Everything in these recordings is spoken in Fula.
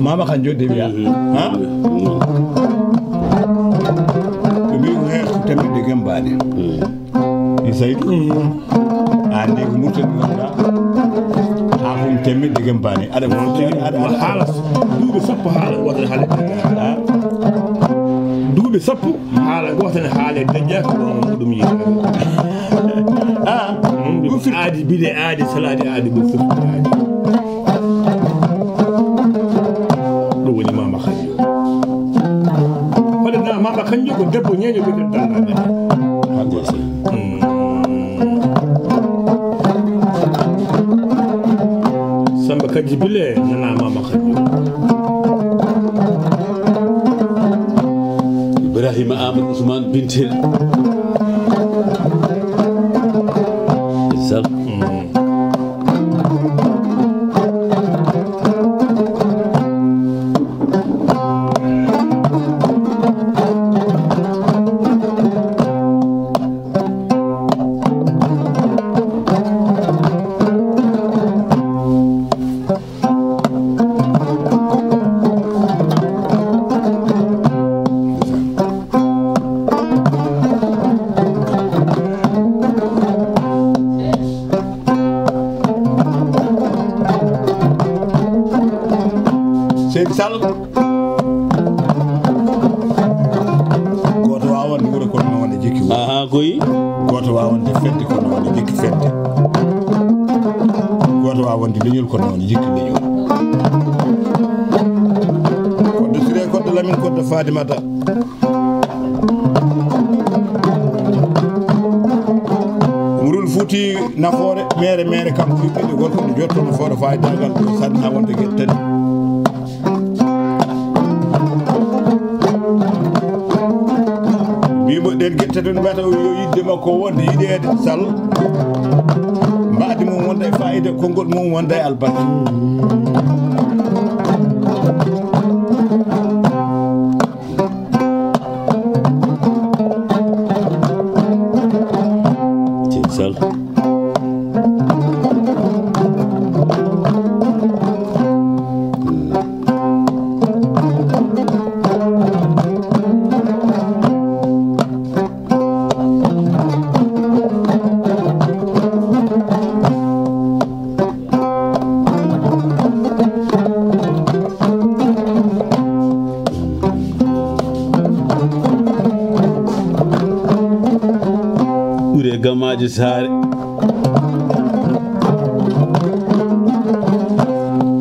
mama kanjo de biya ha mi tembe de gambane isaydu ande ko murtan ngada ha mum tembe de gambane ada ada halas duuɓe sappo haala wota haala duuɓe sappo haala gotane haala dejja ko ɗum yi aadi bile aadi salade aadi bo fof aadi ɗo woni mama kanjo hoɗe na mama kanjo ko debbo ñeño ɓe ɗen dallade samba kadji bile nana mama kanjo ibrahima amadou ousmane bintel sal sal goto wawan wuro kono wonde jikki aha koyi goto wawonde fedde kono wonde jikki fedde goto wawonde leñol kono wonde jikki leñol koddo sire koddo lamin koddo fadimata murul fuuti nafoore mere kam fuɗɗiɗe gorko ɗo jotto nafoore fayidagal ɗo sanna wonde guettani den gette don bata yo yidde makko wonde yidede sal mbaadi mum wonda e faayida konngol mum wonda e albarka sal gamaji sare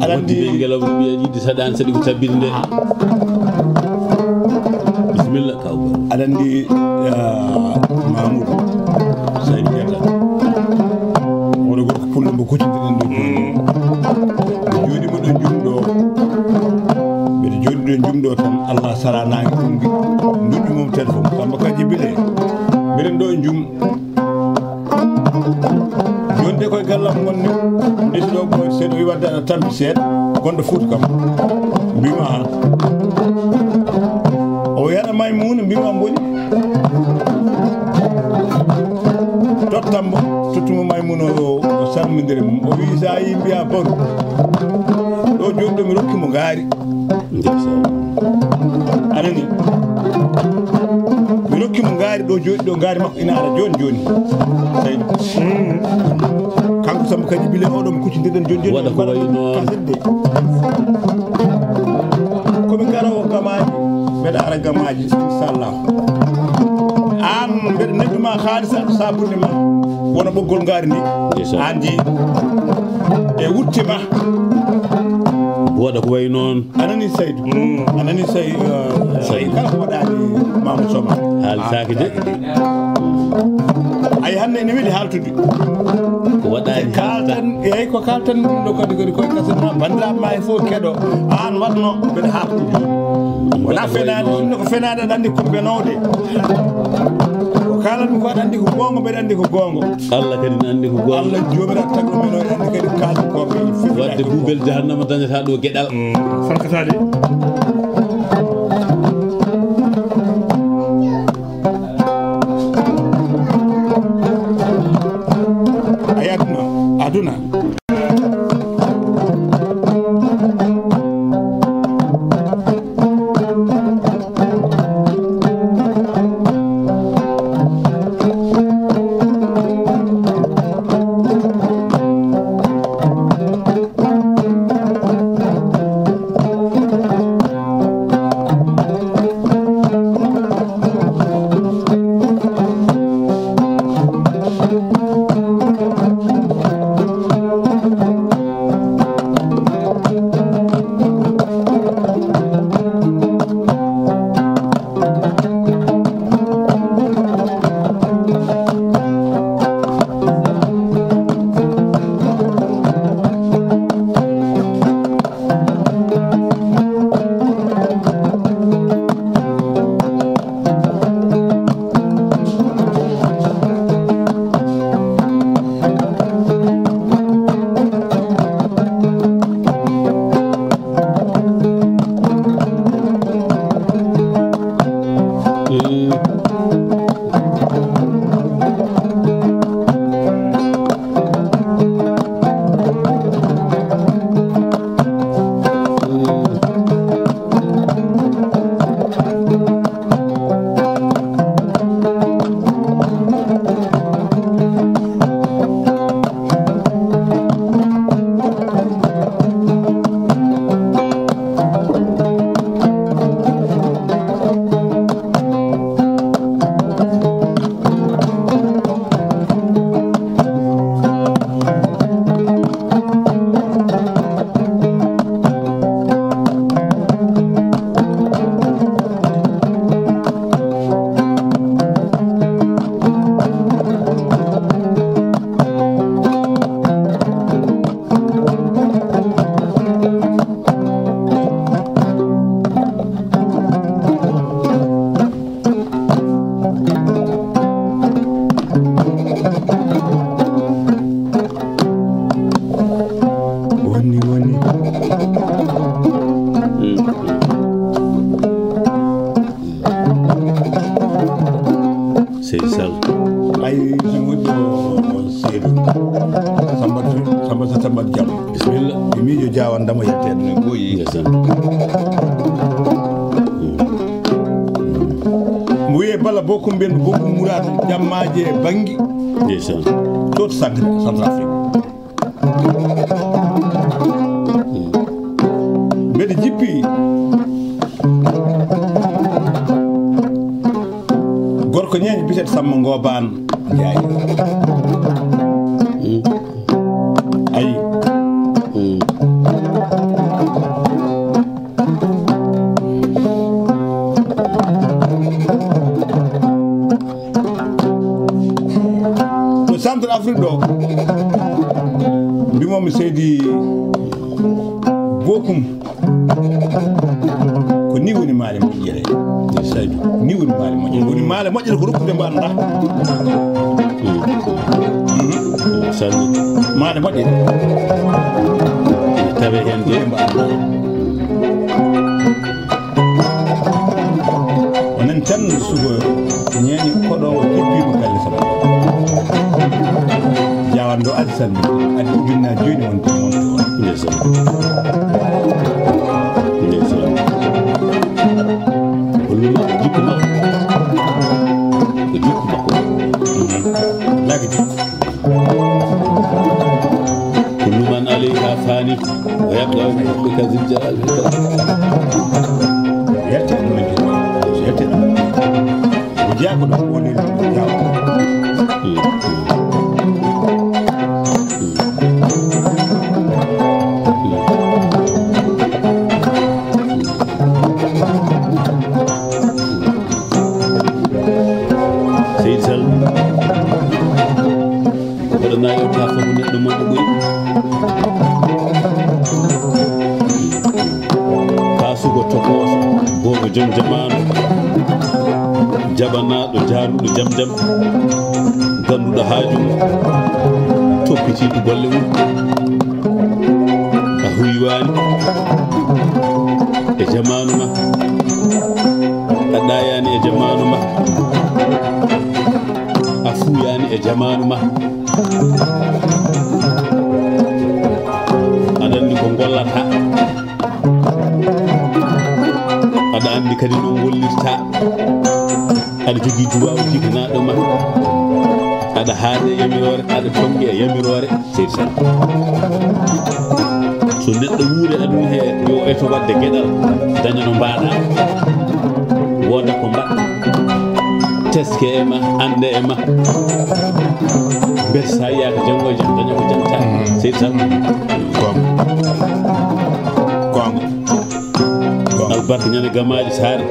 alandi be ngelaw bi yidi sadan sadi ko tabinde bismillah kawba alandi mamoudou sayid diata wona gorko pullo mbo kutiden do jodi mo do jumdo be jodi do jumdo tan allah saranaangi dungi nduddi mom telephone samba kaji bile biren do jum jonde koye gallam gonne ɗeɗo ko seeɗo wi wadde aɗa tampi seeɗa gonɗo Fouta kam mbima ha o yaɗa Maymuna mbima boni tottambo tottumo Maymuna o salmidire mum o wi sa yi mbiya baru ɗo joni ɗo mi rokkimo gaari anani mi rokkimo gaari ɗo joni ɗo gaari makko ina ara joni saydi kanko samba kadi bile oɗo mi kuccidirɗen joni waɗa ko wayno kasidde komi garawo gamaji mbeɗa ara gamaji inchallah an mbeɗa neɗɗuma haalisa sabunde ma wona ɓoggol gaari ndi an ji e wuttima waɗa ko way noon anani Saydou anani Saydou kala ko waɗani Mamadou Soma haaltaki de ay hande ne weeli haltude ko waɗani kaltan eyyi ko kaltan ɗum ɗo kadi koye kasetma bandiraɓe ma e fof keɗo an waɗno mbeɗa haltude joni wona fenade ɗumne ko fenade aɗa andi ko benode ko kalatmi ko aɗa andi ko gonga mbeɗa andi ko gonga Allah kadi ne andi ko gonga Allah jomiraɗo tagɗo men o andi kadi kaldu koɓe wadde buubel jahannama dañata ɗo gueɗal farkatade aduna ni woni sey sal ay so wonno seedu samba jam bismillah miijo jawandamo yettede no goyi ndesan mo wiye bala bokkum mbiyen bokkum mourade jammaje bangi ndesan to Centrafrique mbeɗe jippi gorko ñeeño biset Samba Ngobane Ndiaye ayi to Centrafrique ɗo mbimomi seydi bokum ko ni woni maale moƴƴere Saydou ni woni maale moƴƴere woni maale moƴƴere ko rokkude mbo annda salli maale moƴƴere tawe hen de mbo annda onen tan sugo ñeeñi koɗowo jippimo galle Samba jawando adi salmi adi ujunnaji jooni wonte monto on ndesan ndesan holluma ko jikku makko ko jikku makko lagi jikku kulluman alayha fani wa yabqa rabbika dhul jalali wal ikram yette ɗum men jikku yette ɗum o jeyago ɗo woni jawa jom jamanu jabanaɗo jaruɗo jam jam ganduɗo haaju toppitiɗo golle mum a huywani e jamanu ma a ɗayani e jamanu ma a fuyani e jamanu ma aɗa andi ko gollata aɗa andi kadi no gollirta aɗa jogui duwaw jiganaɗo ma aɗa haade e yamirore aɗa tongue e yamirore seydi Sall so neɗɗo wuuri aduna he yo eto wadde gueɗal daña no mbaɗa woda ko mbaɗɗa teske e ma ande e ma beele sa yiyaka janggo e jam daña ko janta seydi Sall gonga albarka ñande gamaji saare